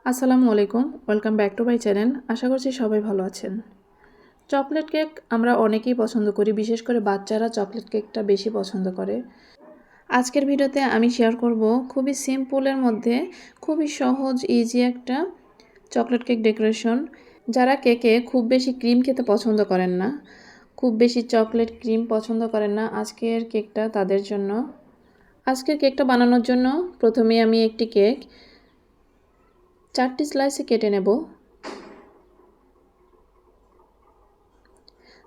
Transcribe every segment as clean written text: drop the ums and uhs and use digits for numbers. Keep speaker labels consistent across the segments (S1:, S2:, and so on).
S1: আসসালামু আলাইকুম, welcome back to my channel. আশা করছি সবাই ভালো আছেন। চকলেট কেক আমরা অনেকেই পছন্দ করি, বিশেষ করে বাচ্চারা চকলেট কেকটা বেশি পছন্দ করে। আজকের ভিডিওতে আমি শেয়ার করব খুবই সিম্পলের মধ্যে খুবই সহজ ইজি একটা চকলেট কেক ডেকোরেশন। যারা কেকে খুব বেশি ক্রিম খেতে পছন্দ করেন না, খুব বেশি চকলেট ক্রিম পছন্দ করেন না, আজকের কেকটা তাদের জন্য। আজকের কেকটা বানানোর জন্য প্রথমে আমি একটি কেক 4টি স্লাইসে কেটে নেব।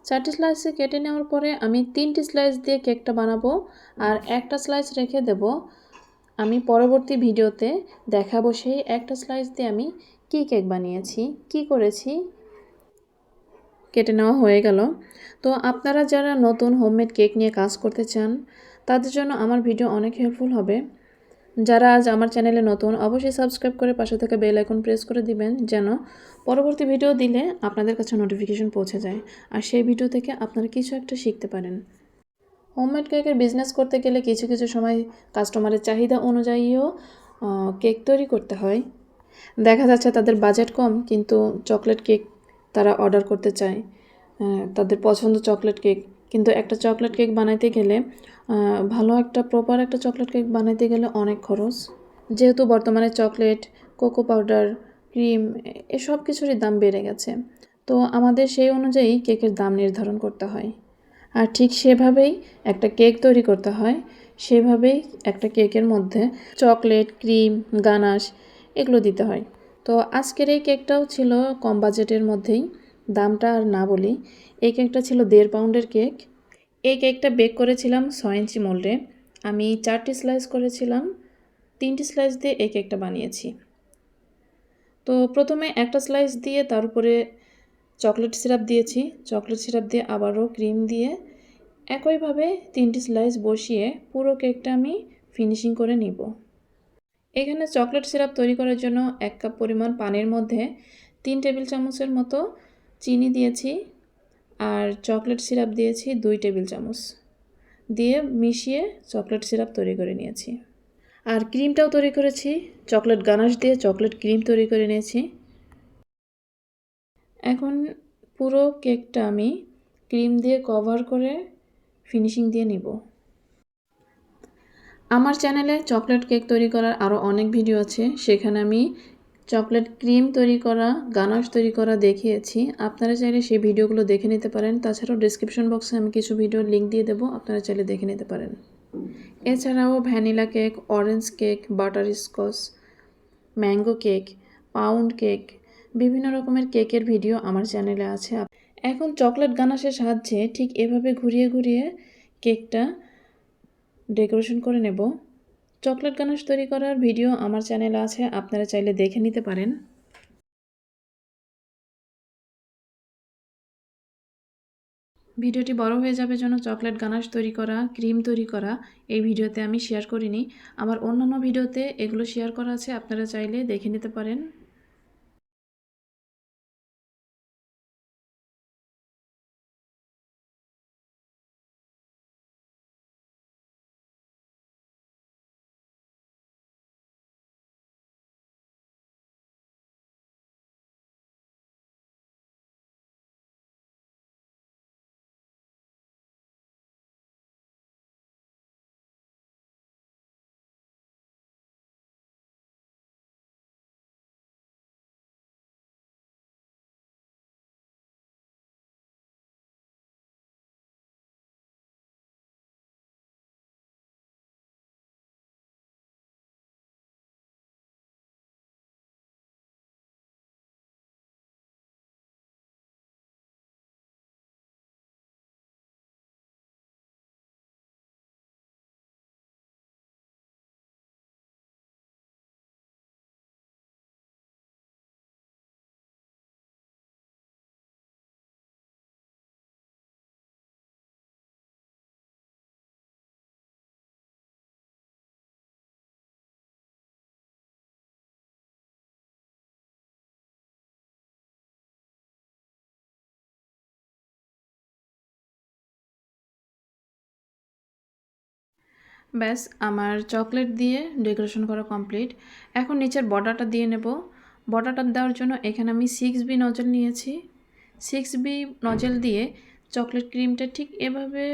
S1: 4টি স্লাইসে কেটে নেওয়ার পরে আমি 3টি স্লাইস দিয়ে কেকটা বানাবো আর একটা স্লাইস রেখে দেব। আমি পরবর্তী ভিডিওতে দেখাবো সেই একটা স্লাইস দিয়ে আমি কী কেক বানিয়েছি, কি করেছি। কেটে নেওয়া হয়ে গেল। তো আপনারা যারা নতুন হোমমেড কেক নিয়ে কাজ করতে চান তাদের জন্য আমার ভিডিও অনেক হেল্পফুল হবে। যারা আজ আমার চ্যানেলে নতুন, অবশ্যই সাবস্ক্রাইব করে পাশে থাকা বেল আইকন প্রেস করে দিবেন, যেন পরবর্তী ভিডিও দিলে আপনাদের কাছে নোটিফিকেশন পৌঁছে যায় আর সেই ভিডিও থেকে আপনারা কিছু একটা শিখতে পারেন। হোমমেড কেকের বিজনেস করতে গেলে কিছু কিছু সময় কাস্টমারের চাহিদা অনুযায়ীও কেক তৈরি করতে হয়। দেখা যাচ্ছে তাদের বাজেট কম, কিন্তু চকলেট কেক তারা অর্ডার করতে চায়, তাদের পছন্দ চকলেট কেক। কিন্তু একটা চকলেট কেক বানাইতে গেলে ভালো একটা প্রপার একটা চকলেট কেক বানাইতে গেলে অনেক খরচ। যেহেতু বর্তমানে চকলেট, কোকো পাউডার, ক্রিম এসব কিছুরই দাম বেড়ে গেছে, তো আমাদের সেই অনুযায়ী কেকের দাম নির্ধারণ করতে হয়। আর ঠিক সেভাবেই একটা কেক তৈরি করতে হয়, সেভাবেই একটা কেকের মধ্যে চকলেট, ক্রিম, গানাশ এগুলো দিতে হয়। তো আজকের এই কেকটাও ছিল কম বাজেটের মধ্যেই। দামটা আর না বলি, এই কেকটা ছিল 1.5 পাউন্ডের কেক। এই কেকটা বেক করেছিলাম 6 ইঞ্চি মোল্ডে। আমি 4টি স্লাইস করেছিলাম, 3টি স্লাইস দিয়ে এই কেকটা বানিয়েছি। তো প্রথমে একটা স্লাইস দিয়ে তার উপরে চকলেট সিরাপ দিয়েছি, চকলেট সিরাপ দিয়ে আবারও ক্রিম দিয়ে একইভাবে 3টি স্লাইস বসিয়ে পুরো কেকটা আমি ফিনিশিং করে নিব। এখানে চকলেট সিরাপ তৈরি করার জন্য 1 কাপ পরিমাণ পানির মধ্যে 3 টেবিল চামচের মতো চিনি দিয়েছি আর চকলেট সিরাপ দিয়েছি 2 টেবিল চামচ, দিয়ে মিশিয়ে চকলেট সিরাপ তৈরি করে নিয়েছি। আর ক্রিমটাও তৈরি করেছি, চকলেট গানাশ দিয়ে চকলেট ক্রিম তৈরি করে নিয়েছি। এখন পুরো কেকটা আমি ক্রিম দিয়ে কভার করে ফিনিশিং দিয়ে নিব। আমার চ্যানেলে চকলেট কেক তৈরি করার আরও অনেক ভিডিও আছে, সেখানে আমি চকলেট ক্রিম তৈরি করা, গানাশ তৈরি করা দেখিয়েছি। আপনারা চাইলে সেই ভিডিওগুলো দেখে নিতে পারেন। তাছাড়াও ডিসক্রিপশন বক্সে আমি কিছু ভিডিওর লিঙ্ক দিয়ে দেবো, আপনারা চাইলে দেখে নিতে পারেন। এছাড়াও vanilla cake, orange cake, butterscotch, mango cake, pound cake, বিভিন্ন রকমের কেকের ভিডিও আমার চ্যানেলে আছে। এখন চকলেট গানাশের সাহায্যে ঠিক এভাবে ঘুরিয়ে ঘুরিয়ে কেকটা ডেকোরেশন করে নেব। চকলেট গানাশ তৈরি করার ভিডিও আমার চ্যানেলে আছে, আপনারা চাইলে দেখে নিতে পারেন। ভিডিওটি বড় হয়ে যাবে জন্য চকলেট গানাশ তৈরি করা, ক্রিম তৈরি করা এই ভিডিওতে আমি শেয়ার করিনি। আমার অন্যান্য ভিডিওতে এগুলো শেয়ার করা আছে, আপনারা চাইলে দেখে নিতে পারেন। ব্যাস, আমার চকলেট দিয়ে ডেকোরেশন করা কমপ্লিট। এখন নিচের বর্ডারটা দিয়ে নেব। বর্ডারটা দেওয়ার জন্য এখানে আমি 6B নজল নিয়েছি। 6B নজল দিয়ে চকলেট ক্রিমটা ঠিক এভাবে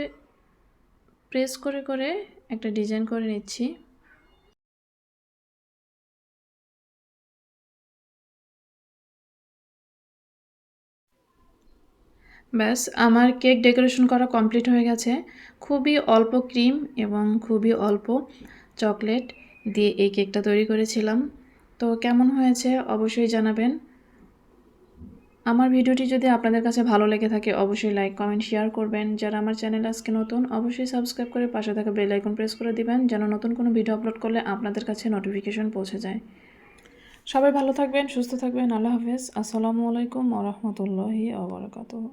S1: প্রেস করে করে একটা ডিজাইন করে নিচ্ছি। ব্যাস আমার কেক ডেকোরেশন করা কমপ্লিট হয়ে গেছে। খুবই অল্প ক্রিম এবং খুবই অল্প চকলেট দিয়ে এই কেকটা তৈরি করেছিলাম। তো কেমন হয়েছে অবশ্যই জানাবেন। আমার ভিডিওটি যদি আপনাদের কাছে ভালো লেগে থাকে অবশ্যই লাইক, কমেন্ট, শেয়ার করবেন। যারা আমার চ্যানেল আজকে নতুন অবশ্যই সাবস্ক্রাইব করে পাশে থাকা বেল আইকন প্রেস করে দিবেন যেন নতুন কোনো ভিডিও আপলোড করলে আপনাদের কাছে নোটিফিকেশন পৌঁছে যায়। সবাই ভালো থাকবেন, সুস্থ থাকবেন। আল্লাহ হাফেজ। আসসালামু আলাইকুম ওয়া রাহমাতুল্লাহি ওয়া বারাকাতুহু।